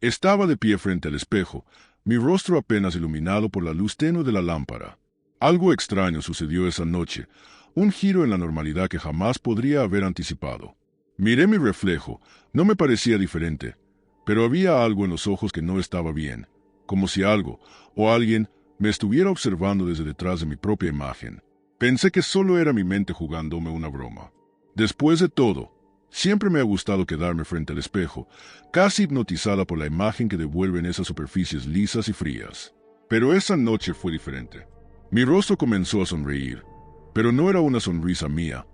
Estaba de pie frente al espejo, mi rostro apenas iluminado por la luz tenue de la lámpara. Algo extraño sucedió esa noche, un giro en la normalidad que jamás podría haber anticipado. Miré mi reflejo, no me parecía diferente, pero había algo en los ojos que no estaba bien, como si algo, o alguien, me estuviera observando desde detrás de mi propia imagen. Pensé que solo era mi mente jugándome una broma. Después de todo, siempre me ha gustado quedarme frente al espejo, casi hipnotizada por la imagen que devuelven esas superficies lisas y frías. Pero esa noche fue diferente. Mi rostro comenzó a sonreír, pero no era una sonrisa mía,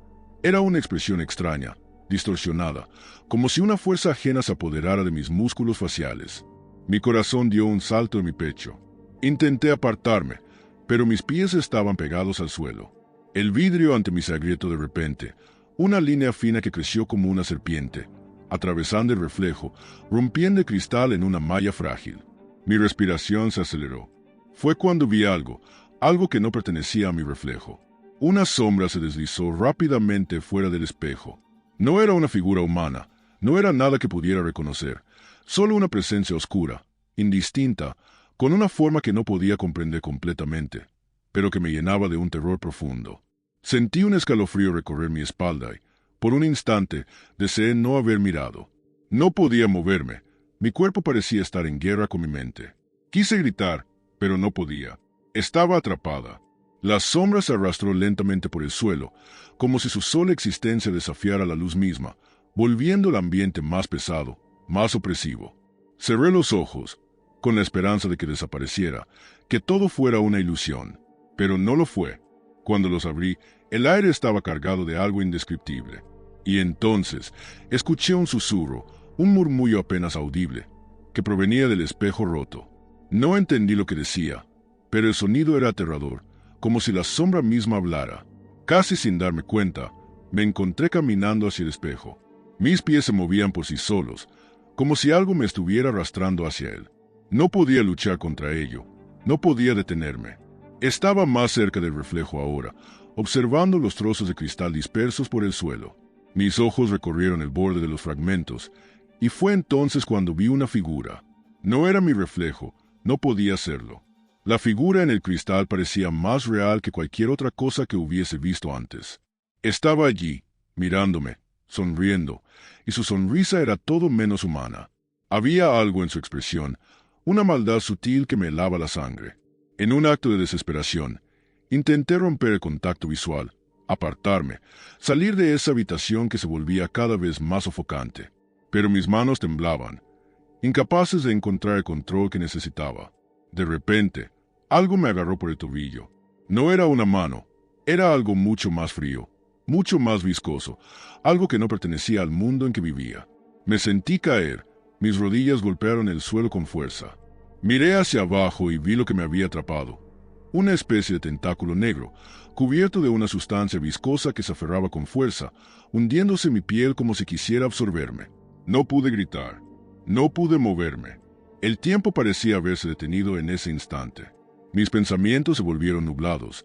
era una expresión extraña, distorsionada, como si una fuerza ajena se apoderara de mis músculos faciales. Mi corazón dio un salto en mi pecho. Intenté apartarme, pero mis pies estaban pegados al suelo. El vidrio ante mí se agrietó de repente, una línea fina que creció como una serpiente, atravesando el reflejo, rompiendo el cristal en una malla frágil. Mi respiración se aceleró. Fue cuando vi algo que no pertenecía a mi reflejo. Una sombra se deslizó rápidamente fuera del espejo. No era una figura humana, no era nada que pudiera reconocer, solo una presencia oscura, indistinta, con una forma que no podía comprender completamente, pero que me llenaba de un terror profundo. Sentí un escalofrío recorrer mi espalda y, por un instante, deseé no haber mirado. No podía moverme, mi cuerpo parecía estar en guerra con mi mente. Quise gritar, pero no podía. Estaba atrapada. La sombra se arrastró lentamente por el suelo, como si su sola existencia desafiara la luz misma, volviendo el ambiente más pesado, más opresivo. Cerré los ojos, con la esperanza de que desapareciera, que todo fuera una ilusión, pero no lo fue. Cuando los abrí, el aire estaba cargado de algo indescriptible. Y entonces, escuché un susurro, un murmullo apenas audible, que provenía del espejo roto. No entendí lo que decía, pero el sonido era aterrador, como si la sombra misma hablara. Casi sin darme cuenta, me encontré caminando hacia el espejo. Mis pies se movían por sí solos, como si algo me estuviera arrastrando hacia él. No podía luchar contra ello, no podía detenerme. Estaba más cerca del reflejo ahora, observando los trozos de cristal dispersos por el suelo. Mis ojos recorrieron el borde de los fragmentos, y fue entonces cuando vi una figura. No era mi reflejo, no podía serlo. La figura en el cristal parecía más real que cualquier otra cosa que hubiese visto antes. Estaba allí, mirándome, sonriendo, y su sonrisa era todo menos humana. Había algo en su expresión, una maldad sutil que me helaba la sangre. En un acto de desesperación, intenté romper el contacto visual, apartarme, salir de esa habitación que se volvía cada vez más sofocante. Pero mis manos temblaban, incapaces de encontrar el control que necesitaba. De repente, algo me agarró por el tobillo. No era una mano, era algo mucho más frío, mucho más viscoso, algo que no pertenecía al mundo en que vivía. Me sentí caer, mis rodillas golpearon el suelo con fuerza. Miré hacia abajo y vi lo que me había atrapado. Una especie de tentáculo negro, cubierto de una sustancia viscosa que se aferraba con fuerza, hundiéndose en mi piel como si quisiera absorberme. No pude gritar, no pude moverme. El tiempo parecía haberse detenido en ese instante. Mis pensamientos se volvieron nublados,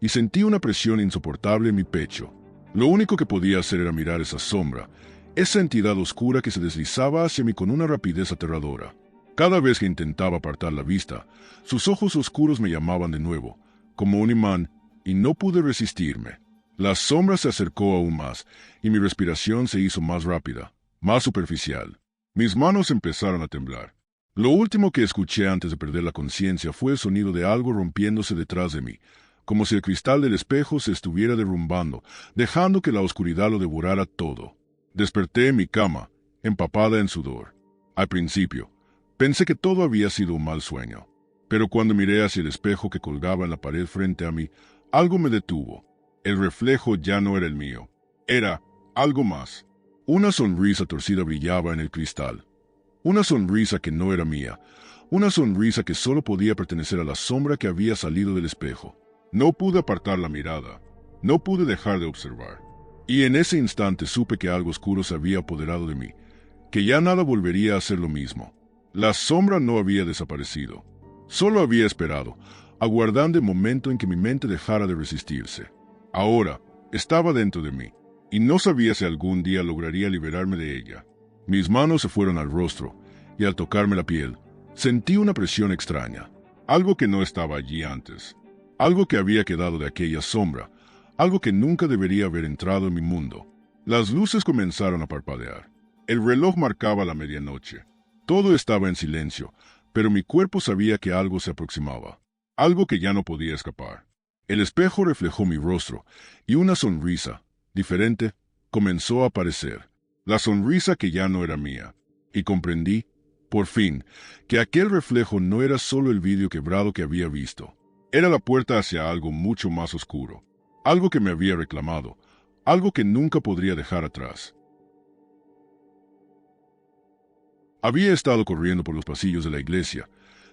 y sentí una presión insoportable en mi pecho. Lo único que podía hacer era mirar esa sombra, esa entidad oscura que se deslizaba hacia mí con una rapidez aterradora. Cada vez que intentaba apartar la vista, sus ojos oscuros me llamaban de nuevo, como un imán, y no pude resistirme. La sombra se acercó aún más, y mi respiración se hizo más rápida, más superficial. Mis manos empezaron a temblar. Lo último que escuché antes de perder la conciencia fue el sonido de algo rompiéndose detrás de mí, como si el cristal del espejo se estuviera derrumbando, dejando que la oscuridad lo devorara todo. Desperté en mi cama, empapada en sudor. Al principio, pensé que todo había sido un mal sueño, pero cuando miré hacia el espejo que colgaba en la pared frente a mí, algo me detuvo. El reflejo ya no era el mío, era algo más. Una sonrisa torcida brillaba en el cristal. Una sonrisa que no era mía, una sonrisa que solo podía pertenecer a la sombra que había salido del espejo. No pude apartar la mirada, no pude dejar de observar. Y en ese instante supe que algo oscuro se había apoderado de mí, que ya nada volvería a ser lo mismo. La sombra no había desaparecido, solo había esperado, aguardando el momento en que mi mente dejara de resistirse. Ahora, estaba dentro de mí, y no sabía si algún día lograría liberarme de ella. Mis manos se fueron al rostro, y al tocarme la piel, sentí una presión extraña, algo que no estaba allí antes, algo que había quedado de aquella sombra, algo que nunca debería haber entrado en mi mundo. Las luces comenzaron a parpadear. El reloj marcaba la medianoche. Todo estaba en silencio, pero mi cuerpo sabía que algo se aproximaba, algo que ya no podía escapar. El espejo reflejó mi rostro, y una sonrisa, diferente, comenzó a aparecer. La sonrisa que ya no era mía. Y comprendí, por fin, que aquel reflejo no era solo el vidrio quebrado que había visto. Era la puerta hacia algo mucho más oscuro, algo que me había reclamado, algo que nunca podría dejar atrás. Había estado corriendo por los pasillos de la iglesia,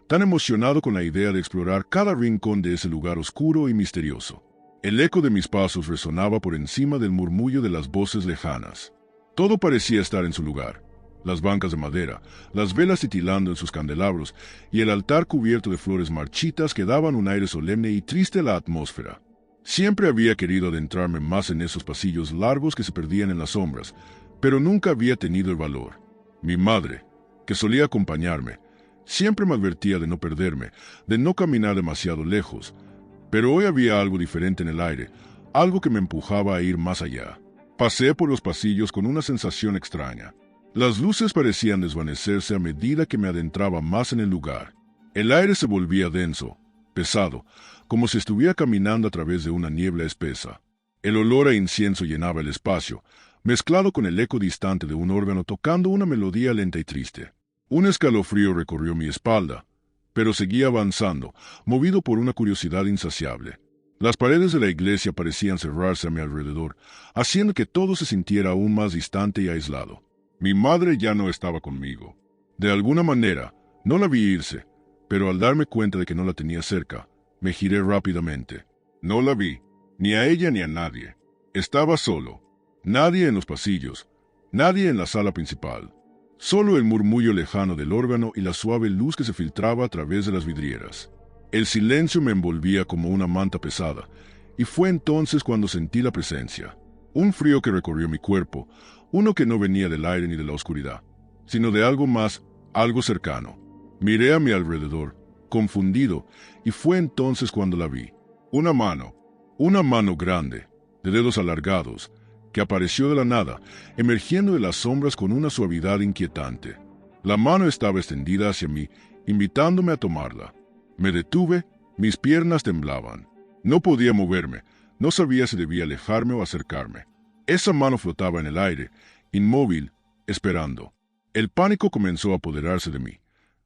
tan emocionado con la idea de explorar cada rincón de ese lugar oscuro y misterioso. El eco de mis pasos resonaba por encima del murmullo de las voces lejanas. Todo parecía estar en su lugar. Las bancas de madera, las velas titilando en sus candelabros y el altar cubierto de flores marchitas que daban un aire solemne y triste a la atmósfera. Siempre había querido adentrarme más en esos pasillos largos que se perdían en las sombras, pero nunca había tenido el valor. Mi madre, que solía acompañarme, siempre me advertía de no perderme, de no caminar demasiado lejos, pero hoy había algo diferente en el aire, algo que me empujaba a ir más allá. Pasé por los pasillos con una sensación extraña. Las luces parecían desvanecerse a medida que me adentraba más en el lugar. El aire se volvía denso, pesado, como si estuviera caminando a través de una niebla espesa. El olor a incienso llenaba el espacio, mezclado con el eco distante de un órgano tocando una melodía lenta y triste. Un escalofrío recorrió mi espalda, pero seguía avanzando, movido por una curiosidad insaciable. Las paredes de la iglesia parecían cerrarse a mi alrededor, haciendo que todo se sintiera aún más distante y aislado. Mi madre ya no estaba conmigo. De alguna manera, no la vi irse, pero al darme cuenta de que no la tenía cerca, me giré rápidamente. No la vi, ni a ella ni a nadie. Estaba solo. Nadie en los pasillos, nadie en la sala principal. Solo el murmullo lejano del órgano y la suave luz que se filtraba a través de las vidrieras. El silencio me envolvía como una manta pesada, y fue entonces cuando sentí la presencia. Un frío que recorrió mi cuerpo, uno que no venía del aire ni de la oscuridad, sino de algo más, algo cercano. Miré a mi alrededor, confundido, y fue entonces cuando la vi. Una mano grande, de dedos alargados, que apareció de la nada, emergiendo de las sombras con una suavidad inquietante. La mano estaba extendida hacia mí, invitándome a tomarla. Me detuve, mis piernas temblaban. No podía moverme, no sabía si debía alejarme o acercarme. Esa mano flotaba en el aire, inmóvil, esperando. El pánico comenzó a apoderarse de mí,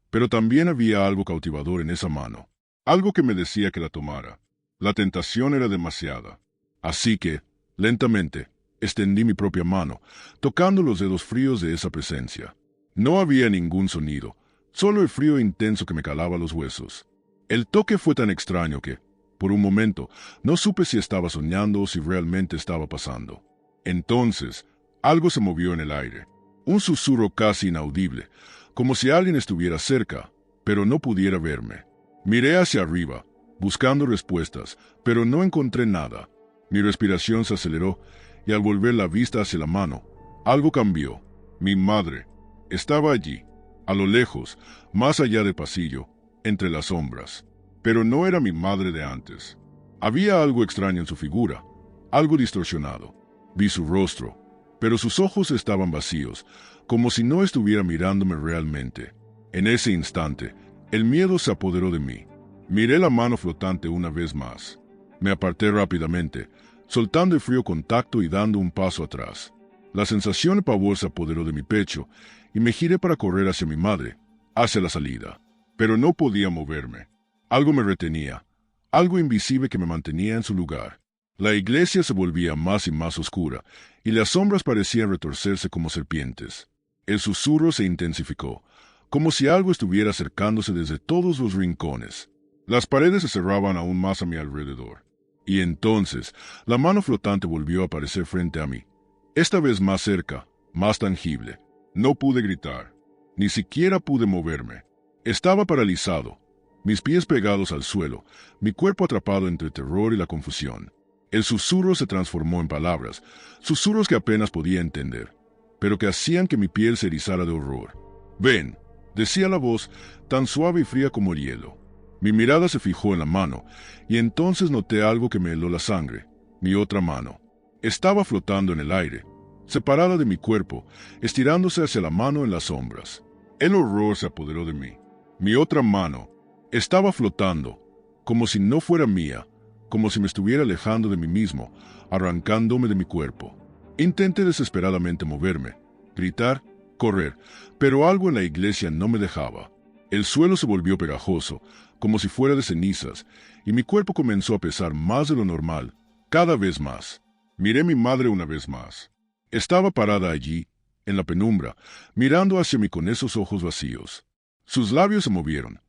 pero también había algo cautivador en esa mano, algo que me decía que la tomara. La tentación era demasiada. Así que, lentamente, extendí mi propia mano, tocando los dedos fríos de esa presencia. No había ningún sonido, solo el frío intenso que me calaba los huesos. El toque fue tan extraño que, por un momento, no supe si estaba soñando o si realmente estaba pasando. Entonces, algo se movió en el aire, un susurro casi inaudible, como si alguien estuviera cerca, pero no pudiera verme. Miré hacia arriba, buscando respuestas, pero no encontré nada. Mi respiración se aceleró, y al volver la vista hacia la mano, algo cambió. Mi madre estaba allí, a lo lejos, más allá del pasillo, entre las sombras. Pero no era mi madre de antes. Había algo extraño en su figura, algo distorsionado. Vi su rostro, pero sus ojos estaban vacíos, como si no estuviera mirándome realmente. En ese instante, el miedo se apoderó de mí. Miré la mano flotante una vez más. Me aparté rápidamente, soltando el frío contacto y dando un paso atrás. La sensación de pavor se apoderó de mi pecho, y me giré para correr hacia mi madre, hacia la salida. Pero no podía moverme. Algo me retenía, algo invisible que me mantenía en su lugar. La iglesia se volvía más y más oscura, y las sombras parecían retorcerse como serpientes. El susurro se intensificó, como si algo estuviera acercándose desde todos los rincones. Las paredes se cerraban aún más a mi alrededor. Y entonces, la mano flotante volvió a aparecer frente a mí, esta vez más cerca, más tangible. No pude gritar, ni siquiera pude moverme. Estaba paralizado, mis pies pegados al suelo, mi cuerpo atrapado entre el terror y la confusión. El susurro se transformó en palabras, susurros que apenas podía entender, pero que hacían que mi piel se erizara de horror. Ven, decía la voz, tan suave y fría como el hielo. Mi mirada se fijó en la mano, y entonces noté algo que me heló la sangre. Mi otra mano. Estaba flotando en el aire, separada de mi cuerpo, estirándose hacia la mano en las sombras. El horror se apoderó de mí. Mi otra mano estaba flotando, como si no fuera mía, como si me estuviera alejando de mí mismo, arrancándome de mi cuerpo. Intenté desesperadamente moverme, gritar, correr, pero algo en la iglesia no me dejaba. El suelo se volvió pegajoso, como si fuera de cenizas, y mi cuerpo comenzó a pesar más de lo normal, cada vez más. Miré a mi madre una vez más. Estaba parada allí, en la penumbra, mirando hacia mí con esos ojos vacíos. Sus labios se movieron,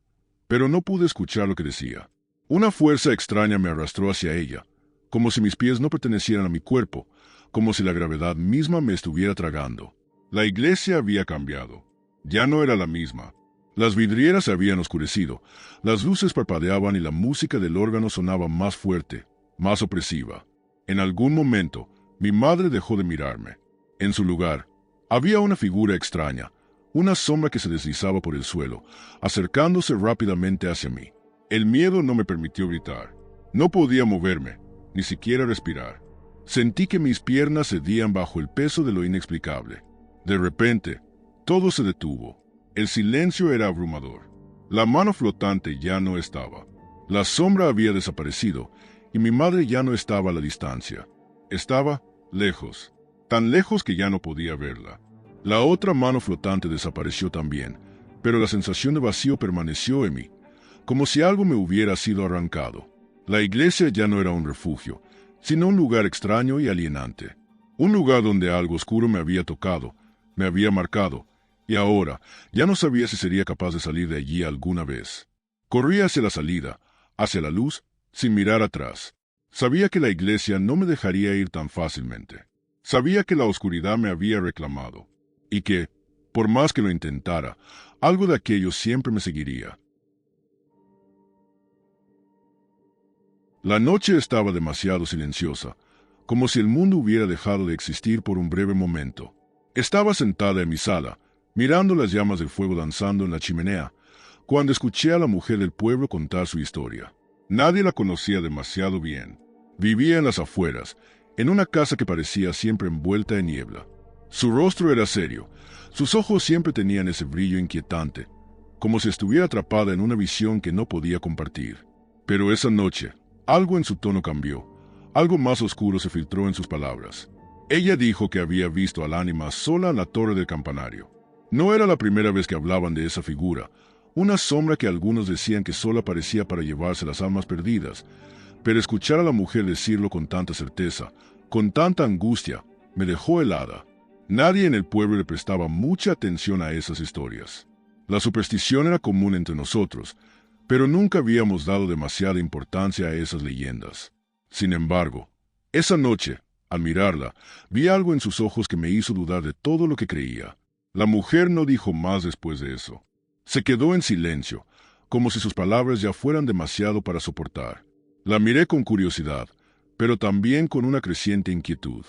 pero no pude escuchar lo que decía. Una fuerza extraña me arrastró hacia ella, como si mis pies no pertenecieran a mi cuerpo, como si la gravedad misma me estuviera tragando. La iglesia había cambiado. Ya no era la misma. Las vidrieras se habían oscurecido, las luces parpadeaban y la música del órgano sonaba más fuerte, más opresiva. En algún momento, mi madre dejó de mirarme. En su lugar, había una figura extraña, una sombra que se deslizaba por el suelo, acercándose rápidamente hacia mí. El miedo no me permitió gritar. No podía moverme, ni siquiera respirar. Sentí que mis piernas cedían bajo el peso de lo inexplicable. De repente, todo se detuvo. El silencio era abrumador. La mano flotante ya no estaba. La sombra había desaparecido, y mi madre ya no estaba a la distancia. Estaba lejos, tan lejos que ya no podía verla. La otra mano flotante desapareció también, pero la sensación de vacío permaneció en mí, como si algo me hubiera sido arrancado. La iglesia ya no era un refugio, sino un lugar extraño y alienante. Un lugar donde algo oscuro me había tocado, me había marcado, y ahora ya no sabía si sería capaz de salir de allí alguna vez. Corrí hacia la salida, hacia la luz, sin mirar atrás. Sabía que la iglesia no me dejaría ir tan fácilmente. Sabía que la oscuridad me había reclamado, y que, por más que lo intentara, algo de aquello siempre me seguiría. La noche estaba demasiado silenciosa, como si el mundo hubiera dejado de existir por un breve momento. Estaba sentada en mi sala, mirando las llamas del fuego danzando en la chimenea, cuando escuché a la mujer del pueblo contar su historia. Nadie la conocía demasiado bien. Vivía en las afueras, en una casa que parecía siempre envuelta en niebla. Su rostro era serio, sus ojos siempre tenían ese brillo inquietante, como si estuviera atrapada en una visión que no podía compartir. Pero esa noche, algo en su tono cambió, algo más oscuro se filtró en sus palabras. Ella dijo que había visto al ánima sola en la torre del campanario. No era la primera vez que hablaban de esa figura, una sombra que algunos decían que solo aparecía para llevarse las almas perdidas, pero escuchar a la mujer decirlo con tanta certeza, con tanta angustia, me dejó helada. Nadie en el pueblo le prestaba mucha atención a esas historias. La superstición era común entre nosotros, pero nunca habíamos dado demasiada importancia a esas leyendas. Sin embargo, esa noche, al mirarla, vi algo en sus ojos que me hizo dudar de todo lo que creía. La mujer no dijo más después de eso. Se quedó en silencio, como si sus palabras ya fueran demasiado para soportar. La miré con curiosidad, pero también con una creciente inquietud.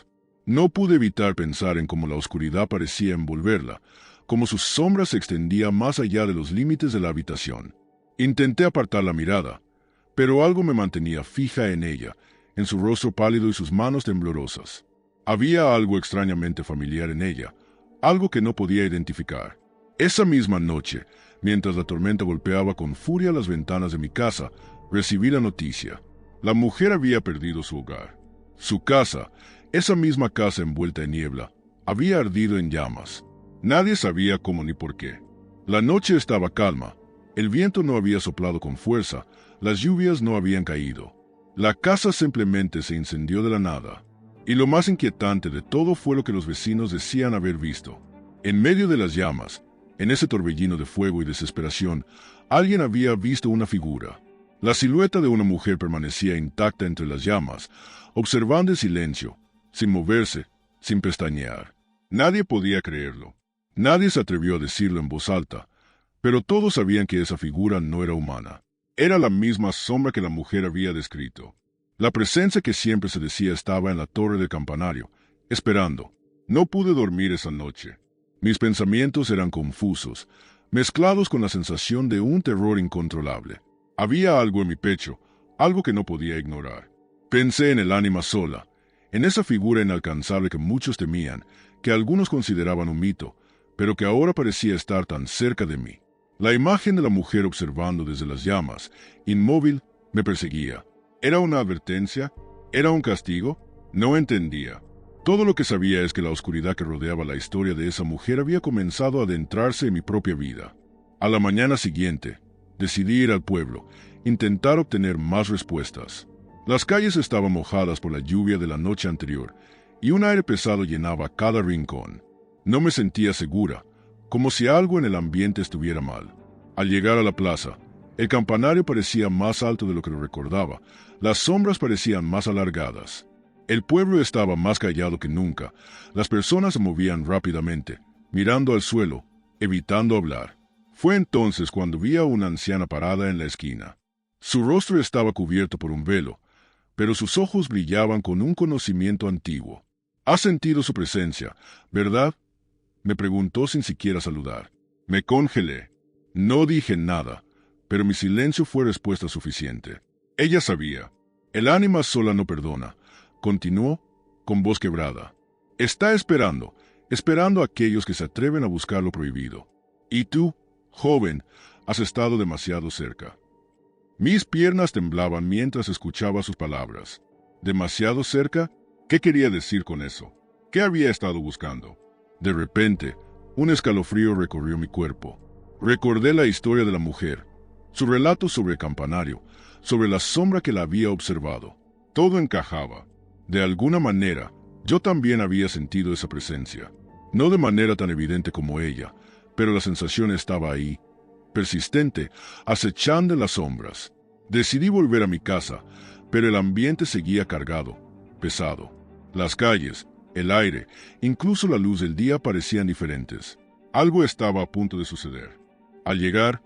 No pude evitar pensar en cómo la oscuridad parecía envolverla, cómo su sombra se extendía más allá de los límites de la habitación. Intenté apartar la mirada, pero algo me mantenía fija en ella, en su rostro pálido y sus manos temblorosas. Había algo extrañamente familiar en ella, algo que no podía identificar. Esa misma noche, mientras la tormenta golpeaba con furia las ventanas de mi casa, recibí la noticia. La mujer había perdido su hogar. Su casa, esa misma casa envuelta en niebla, había ardido en llamas. Nadie sabía cómo ni por qué. La noche estaba calma, el viento no había soplado con fuerza, las lluvias no habían caído. La casa simplemente se incendió de la nada. Y lo más inquietante de todo fue lo que los vecinos decían haber visto. En medio de las llamas, en ese torbellino de fuego y desesperación, alguien había visto una figura. La silueta de una mujer permanecía intacta entre las llamas, observando en silencio, sin moverse, sin pestañear. Nadie podía creerlo. Nadie se atrevió a decirlo en voz alta, pero todos sabían que esa figura no era humana. Era la misma sombra que la mujer había descrito. La presencia que siempre se decía estaba en la torre del campanario, esperando. No pude dormir esa noche. Mis pensamientos eran confusos. mezclados con la sensación de un terror incontrolable. Había algo en mi pecho, algo que no podía ignorar. Pensé en el ánima sola, en esa figura inalcanzable que muchos temían, que algunos consideraban un mito, pero que ahora parecía estar tan cerca de mí. La imagen de la mujer observando desde las llamas, inmóvil, me perseguía. ¿Era una advertencia? ¿Era un castigo? No entendía. Todo lo que sabía es que la oscuridad que rodeaba la historia de esa mujer había comenzado a adentrarse en mi propia vida. A la mañana siguiente, decidí ir al pueblo, intentar obtener más respuestas. Las calles estaban mojadas por la lluvia de la noche anterior, y un aire pesado llenaba cada rincón. No me sentía segura, como si algo en el ambiente estuviera mal. Al llegar a la plaza, el campanario parecía más alto de lo que lo recordaba, las sombras parecían más alargadas. El pueblo estaba más callado que nunca, las personas se movían rápidamente, mirando al suelo, evitando hablar. Fue entonces cuando vi a una anciana parada en la esquina. Su rostro estaba cubierto por un velo, pero sus ojos brillaban con un conocimiento antiguo. «¿Has sentido su presencia, verdad?», me preguntó sin siquiera saludar. Me congelé. No dije nada, pero mi silencio fue respuesta suficiente. Ella sabía. «El ánima sola no perdona», continuó, con voz quebrada. «Está esperando a aquellos que se atreven a buscar lo prohibido. Y tú, joven, has estado demasiado cerca». Mis piernas temblaban mientras escuchaba sus palabras. ¿Demasiado cerca? ¿Qué quería decir con eso? ¿Qué había estado buscando? De repente, un escalofrío recorrió mi cuerpo. Recordé la historia de la mujer, su relato sobre el campanario, sobre la sombra que la había observado. Todo encajaba. De alguna manera, yo también había sentido esa presencia. No de manera tan evidente como ella, pero la sensación estaba ahí, persistente, acechando en las sombras. Decidí volver a mi casa, pero el ambiente seguía cargado, pesado. Las calles, el aire, incluso la luz del día parecían diferentes. Algo estaba a punto de suceder. Al llegar,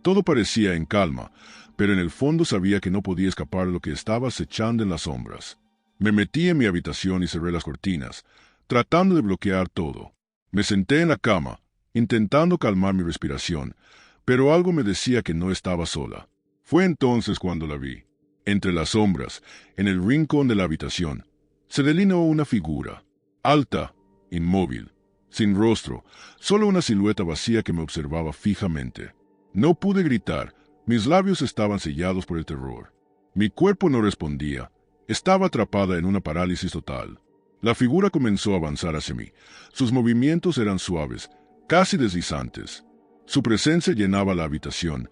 todo parecía en calma, pero en el fondo sabía que no podía escapar de lo que estaba acechando en las sombras. Me metí en mi habitación y cerré las cortinas, tratando de bloquear todo. Me senté en la cama, intentando calmar mi respiración, pero algo me decía que no estaba sola. Fue entonces cuando la vi. Entre las sombras, en el rincón de la habitación, se delineó una figura, alta, inmóvil, sin rostro, solo una silueta vacía que me observaba fijamente. No pude gritar, mis labios estaban sellados por el terror. Mi cuerpo no respondía, estaba atrapada en una parálisis total. La figura comenzó a avanzar hacia mí. Sus movimientos eran suaves, casi deslizantes. Su presencia llenaba la habitación,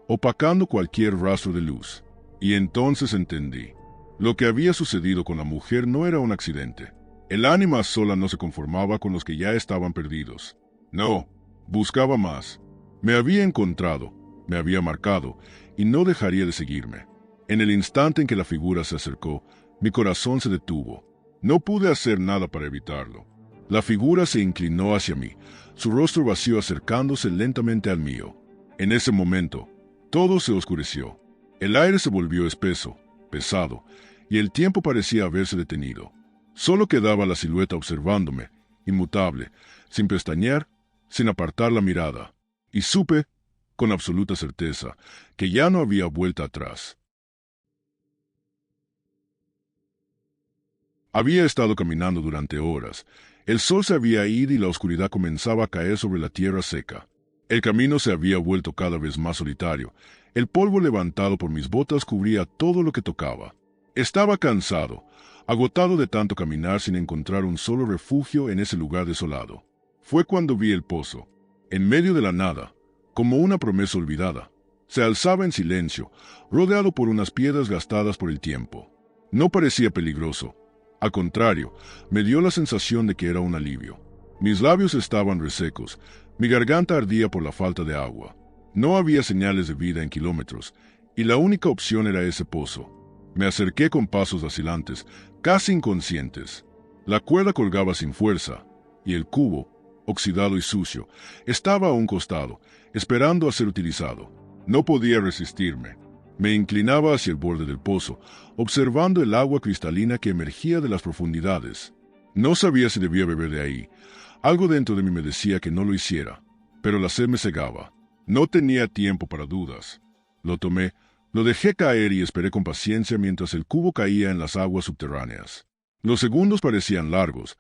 opacando cualquier rastro de luz. Y entonces entendí. Lo que había sucedido con la mujer no era un accidente. El ánima sola no se conformaba con los que ya estaban perdidos. No, buscaba más. Me había encontrado, me había marcado, y no dejaría de seguirme. En el instante en que la figura se acercó, mi corazón se detuvo. No pude hacer nada para evitarlo. La figura se inclinó hacia mí, su rostro vacío acercándose lentamente al mío. En ese momento, todo se oscureció. El aire se volvió espeso, pesado, y el tiempo parecía haberse detenido. Solo quedaba la silueta observándome, inmutable, sin pestañear, sin apartar la mirada, y supe, con absoluta certeza, que ya no había vuelta atrás. Había estado caminando durante horas. El sol se había ido y la oscuridad comenzaba a caer sobre la tierra seca. El camino se había vuelto cada vez más solitario. El polvo levantado por mis botas cubría todo lo que tocaba. Estaba cansado, agotado de tanto caminar sin encontrar un solo refugio en ese lugar desolado. Fue cuando vi el pozo. En medio de la nada, como una promesa olvidada, se alzaba en silencio, rodeado por unas piedras gastadas por el tiempo. No parecía peligroso. Al contrario, me dio la sensación de que era un alivio. Mis labios estaban resecos, mi garganta ardía por la falta de agua. No había señales de vida en kilómetros, y la única opción era ese pozo. Me acerqué con pasos vacilantes, casi inconscientes. La cuerda colgaba sin fuerza, y el cubo, oxidado y sucio, estaba a un costado, esperando a ser utilizado. No podía resistirme. Me inclinaba hacia el borde del pozo, observando el agua cristalina que emergía de las profundidades. No sabía si debía beber de ahí. Algo dentro de mí me decía que no lo hiciera, pero la sed me cegaba. No tenía tiempo para dudas. Lo tomé, lo dejé caer y esperé con paciencia mientras el cubo caía en las aguas subterráneas. Los segundos parecían largos,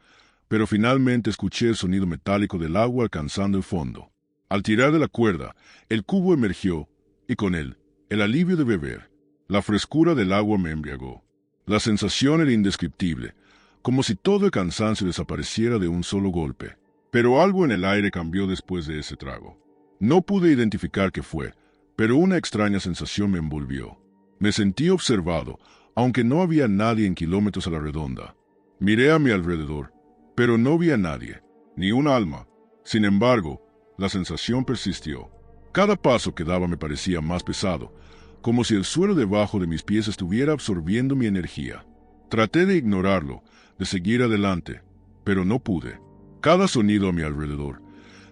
pero finalmente escuché el sonido metálico del agua alcanzando el fondo. Al tirar de la cuerda, el cubo emergió, y con él, el alivio de beber. La frescura del agua me embriagó. La sensación era indescriptible, como si todo el cansancio desapareciera de un solo golpe. Pero algo en el aire cambió después de ese trago. No pude identificar qué fue, pero una extraña sensación me envolvió. Me sentí observado, aunque no había nadie en kilómetros a la redonda. Miré a mi alrededor, pero no vi a nadie, ni un alma. Sin embargo, la sensación persistió. Cada paso que daba me parecía más pesado, como si el suelo debajo de mis pies estuviera absorbiendo mi energía. Traté de ignorarlo, de seguir adelante, pero no pude. Cada sonido a mi alrededor,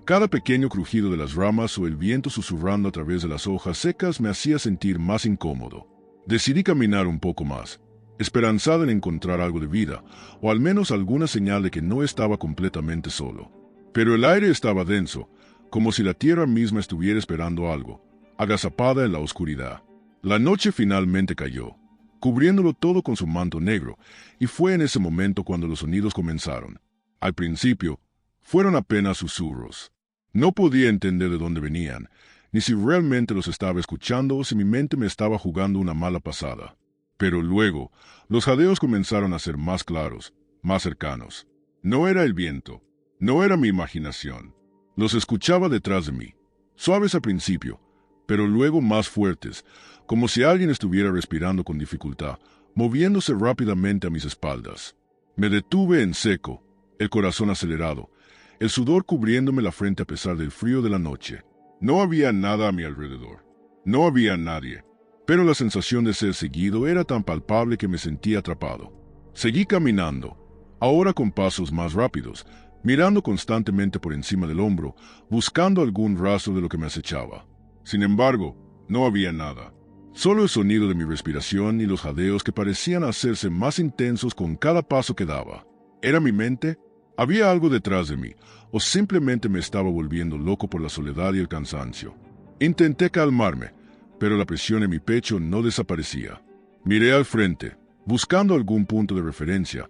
cada pequeño crujido de las ramas o el viento susurrando a través de las hojas secas me hacía sentir más incómodo. Decidí caminar un poco más, esperanzado en encontrar algo de vida, o al menos alguna señal de que no estaba completamente solo. Pero el aire estaba denso, como si la tierra misma estuviera esperando algo, agazapada en la oscuridad. La noche finalmente cayó, cubriéndolo todo con su manto negro, y fue en ese momento cuando los sonidos comenzaron. Al principio, fueron apenas susurros. No podía entender de dónde venían, ni si realmente los estaba escuchando o si mi mente me estaba jugando una mala pasada. Pero luego, los jadeos comenzaron a ser más claros, más cercanos. No era el viento, no era mi imaginación. Los escuchaba detrás de mí, suaves al principio, pero luego más fuertes, como si alguien estuviera respirando con dificultad, moviéndose rápidamente a mis espaldas. Me detuve en seco, el corazón acelerado, el sudor cubriéndome la frente a pesar del frío de la noche. No había nada a mi alrededor. No había nadie. Pero la sensación de ser seguido era tan palpable que me sentí atrapado. Seguí caminando, ahora con pasos más rápidos, mirando constantemente por encima del hombro, buscando algún rastro de lo que me acechaba. Sin embargo, no había nada. Solo el sonido de mi respiración y los jadeos que parecían hacerse más intensos con cada paso que daba. ¿Era mi mente? ¿Había algo detrás de mí? ¿O simplemente me estaba volviendo loco por la soledad y el cansancio? Intenté calmarme, pero la presión en mi pecho no desaparecía. Miré al frente, buscando algún punto de referencia,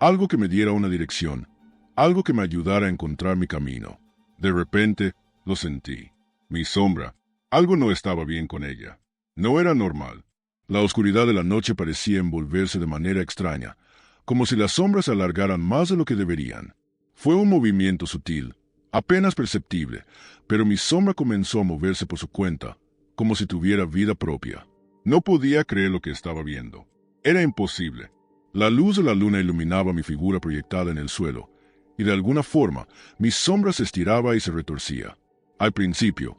algo que me diera una dirección, algo que me ayudara a encontrar mi camino. De repente, lo sentí. Mi sombra. Algo no estaba bien con ella. No era normal. La oscuridad de la noche parecía envolverse de manera extraña, como si las sombras se alargaran más de lo que deberían. Fue un movimiento sutil, apenas perceptible, pero mi sombra comenzó a moverse por su cuenta, como si tuviera vida propia. No podía creer lo que estaba viendo. Era imposible. La luz de la luna iluminaba mi figura proyectada en el suelo, y de alguna forma mi sombra se estiraba y se retorcía. Al principio,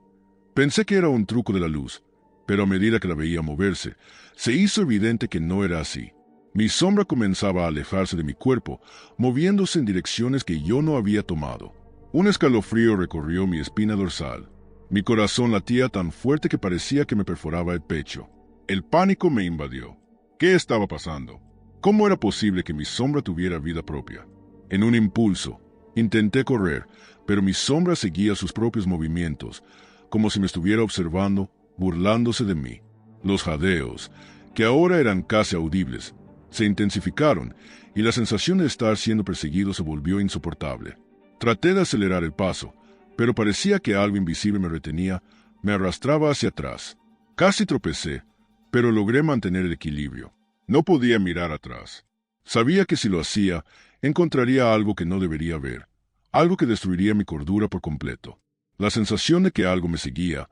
pensé que era un truco de la luz, pero a medida que la veía moverse, se hizo evidente que no era así. Mi sombra comenzaba a alejarse de mi cuerpo, moviéndose en direcciones que yo no había tomado. Un escalofrío recorrió mi espina dorsal. Mi corazón latía tan fuerte que parecía que me perforaba el pecho. El pánico me invadió. ¿Qué estaba pasando? ¿Cómo era posible que mi sombra tuviera vida propia? En un impulso, intenté correr, pero mi sombra seguía sus propios movimientos, como si me estuviera observando, burlándose de mí. Los jadeos, que ahora eran casi audibles, se intensificaron y la sensación de estar siendo perseguido se volvió insoportable. Traté de acelerar el paso, pero parecía que algo invisible me retenía, me arrastraba hacia atrás. Casi tropecé, pero logré mantener el equilibrio. No podía mirar atrás. Sabía que si lo hacía, encontraría algo que no debería ver, algo que destruiría mi cordura por completo. La sensación de que algo me seguía,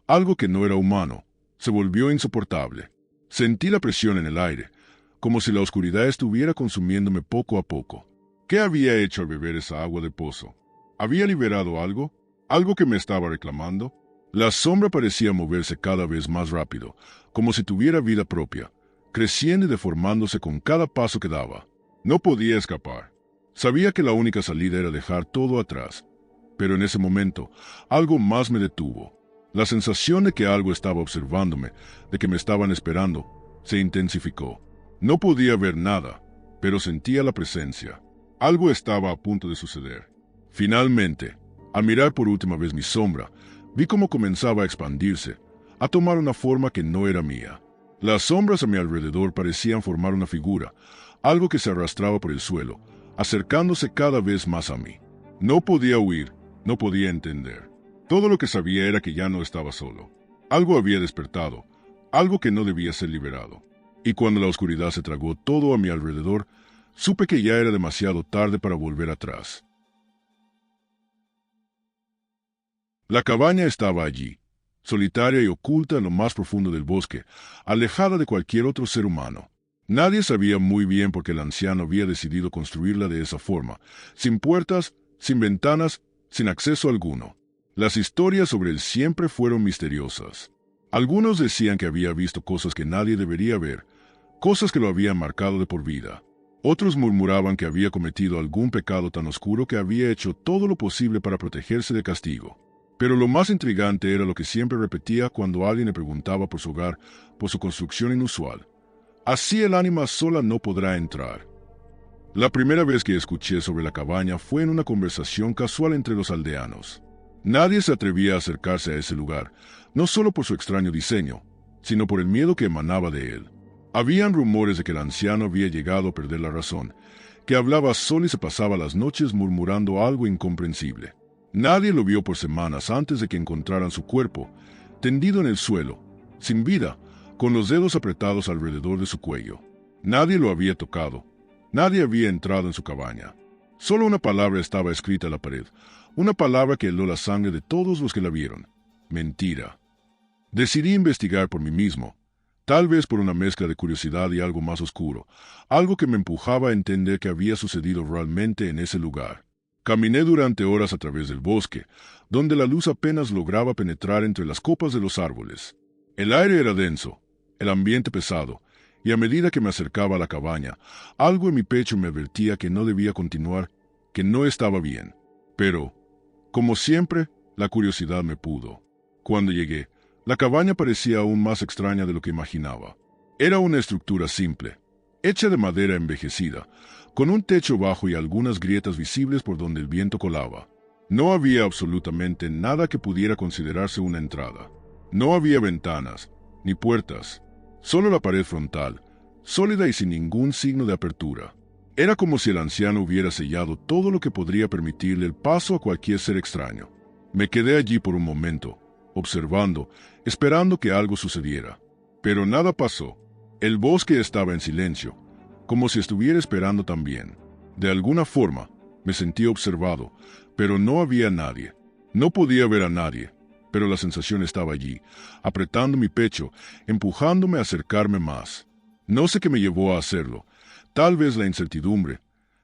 algo que no era humano, se volvió insoportable. Sentí la presión en el aire, como si la oscuridad estuviera consumiéndome poco a poco. ¿Qué había hecho al beber esa agua de pozo? ¿Había liberado algo? ¿Algo que me estaba reclamando? La sombra parecía moverse cada vez más rápido, como si tuviera vida propia, creciendo y deformándose con cada paso que daba. No podía escapar. Sabía que la única salida era dejar todo atrás. Pero en ese momento, algo más me detuvo. La sensación de que algo estaba observándome, de que me estaban esperando, se intensificó. No podía ver nada, pero sentía la presencia. Algo estaba a punto de suceder. Finalmente, al mirar por última vez mi sombra, Vi cómo comenzaba a expandirse, a tomar una forma que no era mía. Las sombras a mi alrededor parecían formar una figura, algo que se arrastraba por el suelo, acercándose cada vez más a mí. No podía huir, no podía entender. Todo lo que sabía era que ya no estaba solo. Algo había despertado, algo que no debía ser liberado. Y cuando la oscuridad se tragó todo a mi alrededor, supe que ya era demasiado tarde para volver atrás. La cabaña estaba allí, solitaria y oculta en lo más profundo del bosque, alejada de cualquier otro ser humano. Nadie sabía muy bien por qué el anciano había decidido construirla de esa forma, sin puertas, sin ventanas, sin acceso alguno. Las historias sobre él siempre fueron misteriosas. Algunos decían que había visto cosas que nadie debería ver, cosas que lo habían marcado de por vida. Otros murmuraban que había cometido algún pecado tan oscuro que había hecho todo lo posible para protegerse de castigo. Pero lo más intrigante era lo que siempre repetía cuando alguien le preguntaba por su hogar, por su construcción inusual. Así el ánima sola no podrá entrar. La primera vez que escuché sobre la cabaña fue en una conversación casual entre los aldeanos. Nadie se atrevía a acercarse a ese lugar, no solo por su extraño diseño, sino por el miedo que emanaba de él. Habían rumores de que el anciano había llegado a perder la razón, que hablaba solo y se pasaba las noches murmurando algo incomprensible. Nadie lo vio por semanas antes de que encontraran su cuerpo, tendido en el suelo, sin vida, con los dedos apretados alrededor de su cuello. Nadie lo había tocado, nadie había entrado en su cabaña. Solo una palabra estaba escrita en la pared, una palabra que heló la sangre de todos los que la vieron. Mentira. Decidí investigar por mí mismo, tal vez por una mezcla de curiosidad y algo más oscuro, algo que me empujaba a entender qué había sucedido realmente en ese lugar. Caminé durante horas a través del bosque, donde la luz apenas lograba penetrar entre las copas de los árboles. El aire era denso, el ambiente pesado, y a medida que me acercaba a la cabaña, algo en mi pecho me advertía que no debía continuar, que no estaba bien. Pero, como siempre, la curiosidad me pudo. Cuando llegué, la cabaña parecía aún más extraña de lo que imaginaba. Era una estructura simple, hecha de madera envejecida, con un techo bajo y algunas grietas visibles por donde el viento colaba. No había absolutamente nada que pudiera considerarse una entrada. No había ventanas, ni puertas, solo la pared frontal, sólida y sin ningún signo de apertura. Era como si el anciano hubiera sellado todo lo que podría permitirle el paso a cualquier ser extraño. Me quedé allí por un momento, observando, esperando que algo sucediera. Pero nada pasó. El bosque estaba en silencio, como si estuviera esperando también. De alguna forma, me sentí observado, pero no había nadie. No podía ver a nadie, pero la sensación estaba allí, apretando mi pecho, empujándome a acercarme más. No sé qué me llevó a hacerlo, tal vez la incertidumbre,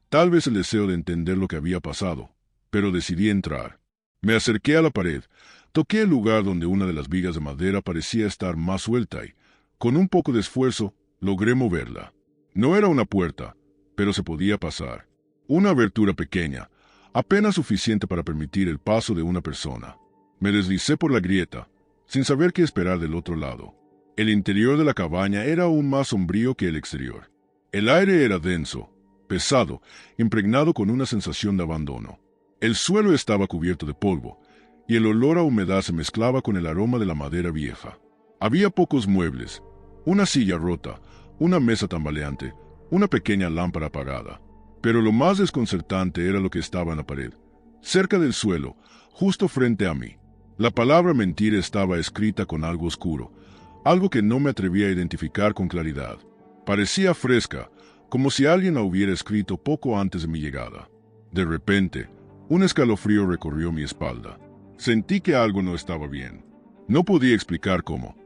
tal vez el deseo de entender lo que había pasado, pero decidí entrar. Me acerqué a la pared, toqué el lugar donde una de las vigas de madera parecía estar más suelta y, con un poco de esfuerzo, logré moverla. No era una puerta, pero se podía pasar. Una abertura pequeña, apenas suficiente para permitir el paso de una persona. Me deslicé por la grieta, sin saber qué esperar del otro lado. El interior de la cabaña era aún más sombrío que el exterior. El aire era denso, pesado, impregnado con una sensación de abandono. El suelo estaba cubierto de polvo, y el olor a humedad se mezclaba con el aroma de la madera vieja. Había pocos muebles, una silla rota, una mesa tambaleante, una pequeña lámpara apagada. Pero lo más desconcertante era lo que estaba en la pared, cerca del suelo, justo frente a mí. La palabra mentira estaba escrita con algo oscuro, algo que no me atrevía a identificar con claridad. Parecía fresca, como si alguien la hubiera escrito poco antes de mi llegada. De repente, un escalofrío recorrió mi espalda. Sentí que algo no estaba bien. No podía explicar cómo,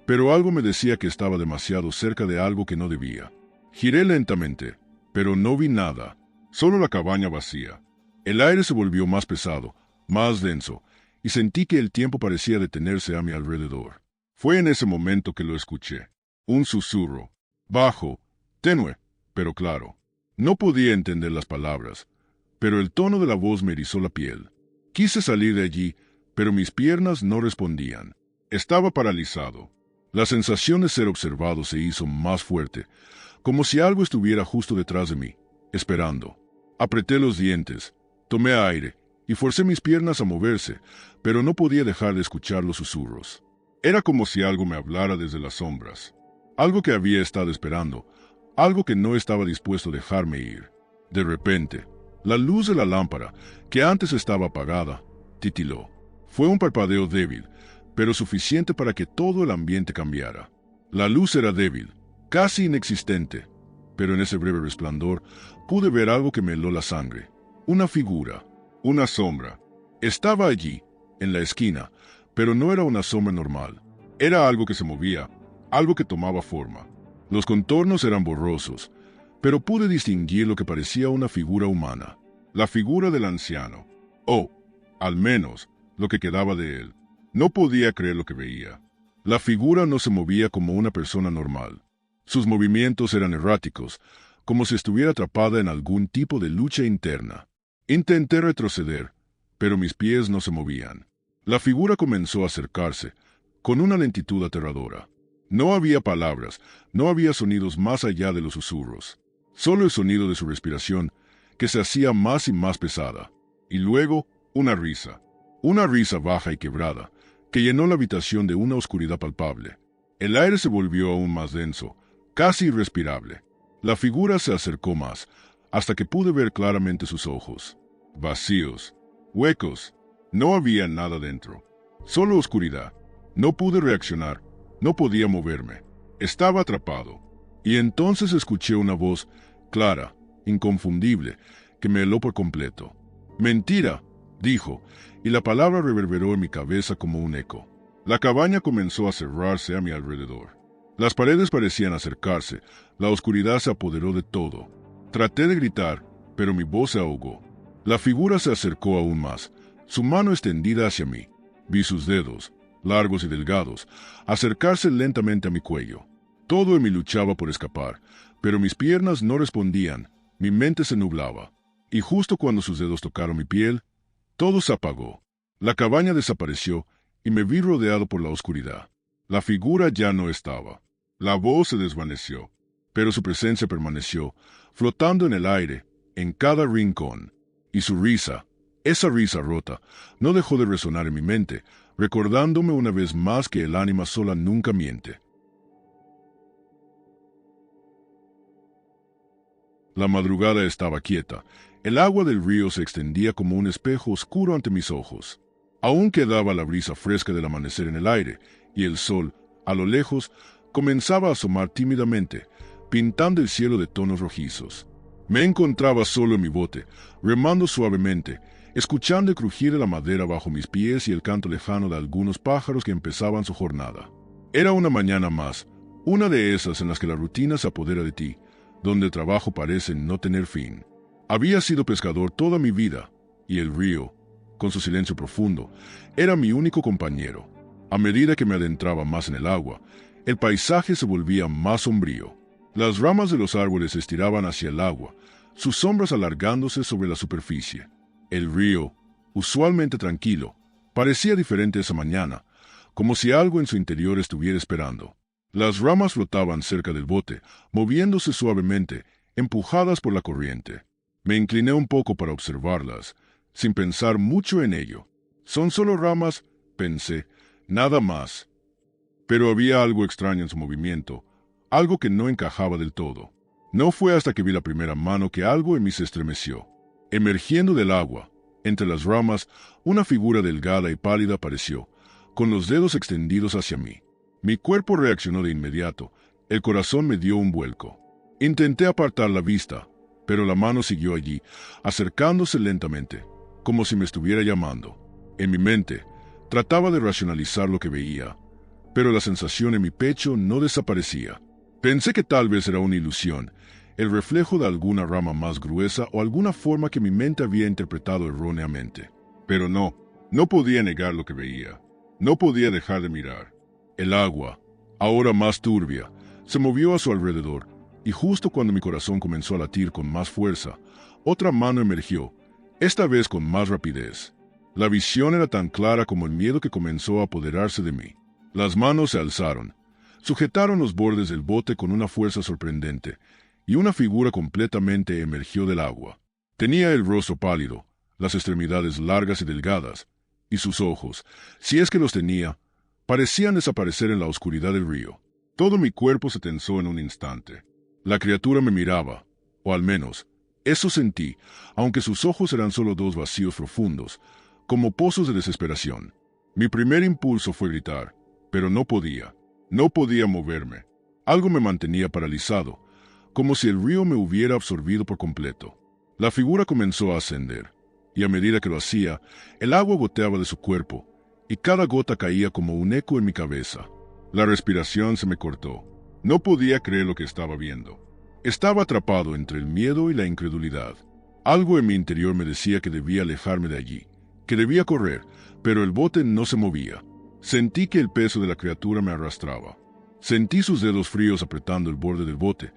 pero algo me decía que estaba demasiado cerca de algo que no debía. Giré lentamente, pero no vi nada, solo la cabaña vacía. El aire se volvió más pesado, más denso, y sentí que el tiempo parecía detenerse a mi alrededor. Fue en ese momento que lo escuché. Un susurro, bajo, tenue, pero claro. No podía entender las palabras, pero el tono de la voz me erizó la piel. Quise salir de allí, pero mis piernas no respondían. Estaba paralizado. La sensación de ser observado se hizo más fuerte, como si algo estuviera justo detrás de mí, esperando. Apreté los dientes, tomé aire y forcé mis piernas a moverse, pero no podía dejar de escuchar los susurros. Era como si algo me hablara desde las sombras, algo que había estado esperando, algo que no estaba dispuesto a dejarme ir. De repente, la luz de la lámpara, que antes estaba apagada, titiló. Fue un parpadeo débil, pero suficiente para que todo el ambiente cambiara. La luz era débil, casi inexistente, pero en ese breve resplandor pude ver algo que me heló la sangre. Una figura, una sombra. Estaba allí, en la esquina, pero no era una sombra normal. Era algo que se movía, algo que tomaba forma. Los contornos eran borrosos, pero pude distinguir lo que parecía una figura humana. La figura del anciano. O, al menos, lo que quedaba de él. No podía creer lo que veía. La figura no se movía como una persona normal. Sus movimientos eran erráticos, como si estuviera atrapada en algún tipo de lucha interna. Intenté retroceder, pero mis pies no se movían. La figura comenzó a acercarse, con una lentitud aterradora. No había palabras, no había sonidos más allá de los susurros. Solo el sonido de su respiración, que se hacía más y más pesada. Y luego, una risa baja y quebrada, que llenó la habitación de una oscuridad palpable. El aire se volvió aún más denso, casi irrespirable. La figura se acercó más, hasta que pude ver claramente sus ojos. Vacíos, huecos, no había nada dentro. Solo oscuridad. No pude reaccionar, no podía moverme. Estaba atrapado. Y entonces escuché una voz clara, inconfundible, que me heló por completo. «Mentira», dijo, y la palabra reverberó en mi cabeza como un eco. La cabaña comenzó a cerrarse a mi alrededor. Las paredes parecían acercarse, la oscuridad se apoderó de todo. Traté de gritar, pero mi voz se ahogó. La figura se acercó aún más, su mano extendida hacia mí. Vi sus dedos, largos y delgados, acercarse lentamente a mi cuello. Todo en mí luchaba por escapar, pero mis piernas no respondían, mi mente se nublaba. Y justo cuando sus dedos tocaron mi piel, todo se apagó. La cabaña desapareció y me vi rodeado por la oscuridad. La figura ya no estaba. La voz se desvaneció, pero su presencia permaneció, flotando en el aire, en cada rincón. Y su risa, esa risa rota, no dejó de resonar en mi mente, recordándome una vez más que el ánima sola nunca miente. La madrugada estaba quieta. El agua del río se extendía como un espejo oscuro ante mis ojos. Aún quedaba la brisa fresca del amanecer en el aire, y el sol, a lo lejos, comenzaba a asomar tímidamente, pintando el cielo de tonos rojizos. Me encontraba solo en mi bote, remando suavemente, escuchando el crujir de la madera bajo mis pies y el canto lejano de algunos pájaros que empezaban su jornada. Era una mañana más, una de esas en las que la rutina se apodera de ti, donde el trabajo parece no tener fin. Había sido pescador toda mi vida, y el río, con su silencio profundo, era mi único compañero. A medida que me adentraba más en el agua, el paisaje se volvía más sombrío. Las ramas de los árboles se estiraban hacia el agua, sus sombras alargándose sobre la superficie. El río, usualmente tranquilo, parecía diferente esa mañana, como si algo en su interior estuviera esperando. Las ramas flotaban cerca del bote, moviéndose suavemente, empujadas por la corriente. Me incliné un poco para observarlas, sin pensar mucho en ello. Son solo ramas, pensé, nada más. Pero había algo extraño en su movimiento, algo que no encajaba del todo. No fue hasta que vi la primera mano que algo en mí se estremeció. Emergiendo del agua, entre las ramas, una figura delgada y pálida apareció, con los dedos extendidos hacia mí. Mi cuerpo reaccionó de inmediato, el corazón me dio un vuelco. Intenté apartar la vista, pero la mano siguió allí, acercándose lentamente, como si me estuviera llamando. En mi mente, trataba de racionalizar lo que veía, pero la sensación en mi pecho no desaparecía. Pensé que tal vez era una ilusión, el reflejo de alguna rama más gruesa o alguna forma que mi mente había interpretado erróneamente. Pero no podía negar lo que veía. No podía dejar de mirar. El agua, ahora más turbia, se movió a su alrededor, y justo cuando mi corazón comenzó a latir con más fuerza, otra mano emergió, esta vez con más rapidez. La visión era tan clara como el miedo que comenzó a apoderarse de mí. Las manos se alzaron, sujetaron los bordes del bote con una fuerza sorprendente, y una figura completamente emergió del agua. Tenía el rostro pálido, las extremidades largas y delgadas, y sus ojos, si es que los tenía, parecían desaparecer en la oscuridad del río. Todo mi cuerpo se tensó en un instante. La criatura me miraba, o al menos, eso sentí, aunque sus ojos eran solo dos vacíos profundos, como pozos de desesperación. Mi primer impulso fue gritar, pero no podía. No podía moverme. Algo me mantenía paralizado, como si el río me hubiera absorbido por completo. La figura comenzó a ascender, y a medida que lo hacía, el agua goteaba de su cuerpo, y cada gota caía como un eco en mi cabeza. La respiración se me cortó. No podía creer lo que estaba viendo. Estaba atrapado entre el miedo y la incredulidad. Algo en mi interior me decía que debía alejarme de allí, que debía correr, pero el bote no se movía. Sentí que el peso de la criatura me arrastraba. Sentí sus dedos fríos apretando el borde del bote,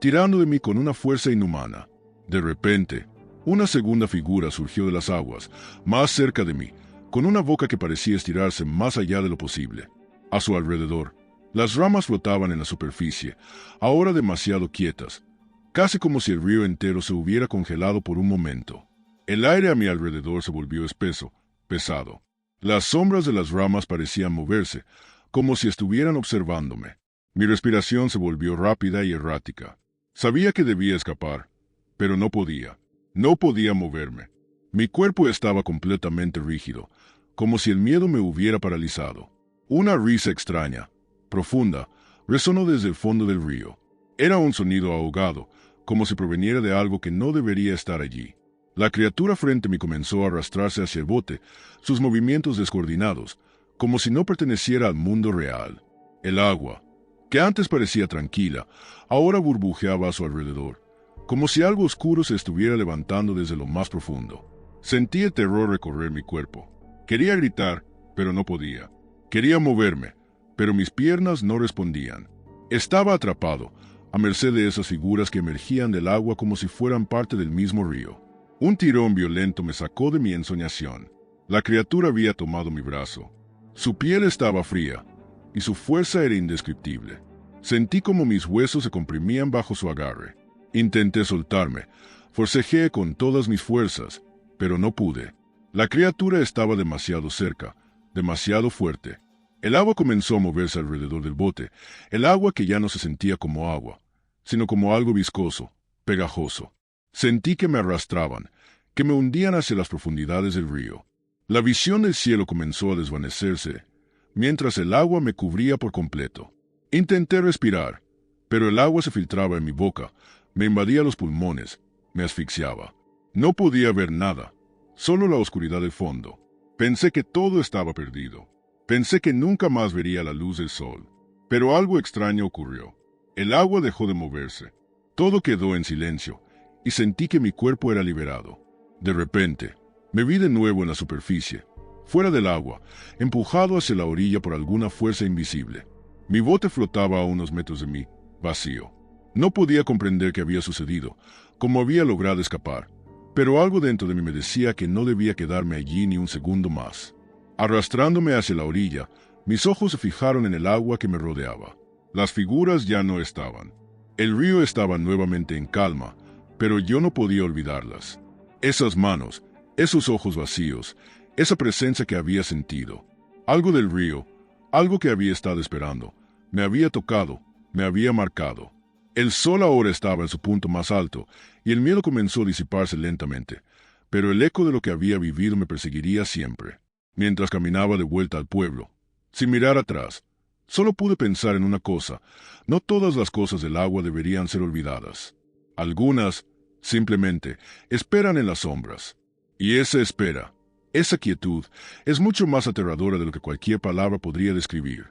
tirando de mí con una fuerza inhumana. De repente, una segunda figura surgió de las aguas, más cerca de mí, con una boca que parecía estirarse más allá de lo posible. A su alrededor, las ramas flotaban en la superficie, ahora demasiado quietas, casi como si el río entero se hubiera congelado por un momento. El aire a mi alrededor se volvió espeso, pesado. Las sombras de las ramas parecían moverse, como si estuvieran observándome. Mi respiración se volvió rápida y errática. Sabía que debía escapar, pero no podía. No podía moverme. Mi cuerpo estaba completamente rígido, como si el miedo me hubiera paralizado. Una risa extraña, profunda, resonó desde el fondo del río. Era un sonido ahogado, como si proveniera de algo que no debería estar allí. La criatura frente a mí comenzó a arrastrarse hacia el bote, sus movimientos descoordinados, como si no perteneciera al mundo real. El agua, que antes parecía tranquila, ahora burbujeaba a su alrededor, como si algo oscuro se estuviera levantando desde lo más profundo. Sentí el terror recorrer mi cuerpo. Quería gritar, pero no podía. Quería moverme, pero mis piernas no respondían. Estaba atrapado, a merced de esas figuras que emergían del agua como si fueran parte del mismo río. Un tirón violento me sacó de mi ensoñación. La criatura había tomado mi brazo. Su piel estaba fría, y su fuerza era indescriptible. Sentí como mis huesos se comprimían bajo su agarre. Intenté soltarme, forcejeé con todas mis fuerzas, pero no pude. La criatura estaba demasiado cerca, demasiado fuerte. El agua comenzó a moverse alrededor del bote, el agua que ya no se sentía como agua, sino como algo viscoso, pegajoso. Sentí que me arrastraban, que me hundían hacia las profundidades del río. La visión del cielo comenzó a desvanecerse, mientras el agua me cubría por completo. Intenté respirar, pero el agua se filtraba en mi boca, me invadía los pulmones, me asfixiaba. No podía ver nada, solo la oscuridad del fondo. Pensé que todo estaba perdido. Pensé que nunca más vería la luz del sol. Pero algo extraño ocurrió. El agua dejó de moverse. Todo quedó en silencio, y sentí que mi cuerpo era liberado. De repente, me vi de nuevo en la superficie, fuera del agua, empujado hacia la orilla por alguna fuerza invisible. Mi bote flotaba a unos metros de mí, vacío. No podía comprender qué había sucedido, cómo había logrado escapar, pero algo dentro de mí me decía que no debía quedarme allí ni un segundo más. Arrastrándome hacia la orilla, mis ojos se fijaron en el agua que me rodeaba. Las figuras ya no estaban. El río estaba nuevamente en calma, pero yo no podía olvidarlas. Esas manos, esos ojos vacíos, esa presencia que había sentido. Algo del río, algo que había estado esperando, me había tocado, me había marcado. El sol ahora estaba en su punto más alto, y el miedo comenzó a disiparse lentamente, pero el eco de lo que había vivido me perseguiría siempre. Mientras caminaba de vuelta al pueblo, sin mirar atrás, solo pude pensar en una cosa: no todas las cosas del agua deberían ser olvidadas. Algunas, simplemente, esperan en las sombras. Y esa espera, esa quietud, es mucho más aterradora de lo que cualquier palabra podría describir.